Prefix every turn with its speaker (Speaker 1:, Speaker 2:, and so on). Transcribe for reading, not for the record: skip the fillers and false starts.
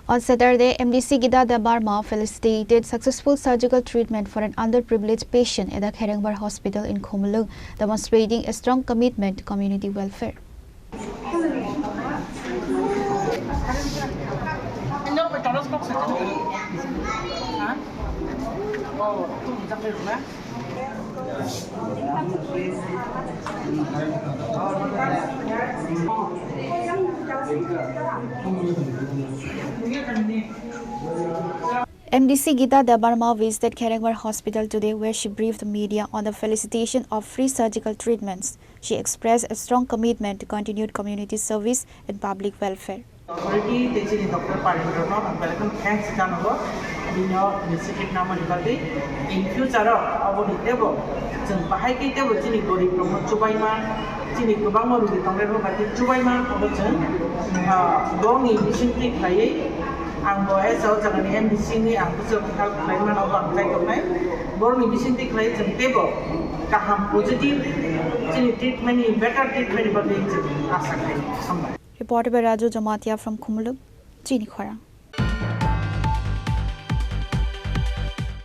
Speaker 1: On Saturday, MDC Gita Debbarma felicitated successful surgical treatment for an underprivileged patient at the Kherengbar Hospital in Khumulwng, demonstrating a strong commitment to community welfare. MDC Gita Debbarma visited Kherengbar Hospital today, where she briefed the media on the felicitation of free surgical treatments. She expressed a strong commitment to continued community service and public welfare.
Speaker 2: Ang boy sa jangan MDC ni ang kusuk health plan of ang kai komai bor ni bisin tik lai jeng tebo kaham positive chini treatment ni better treatment ba be asa kai sambai.
Speaker 1: Reported by Raju Jamatia from Khumulwng, Chini Khorang.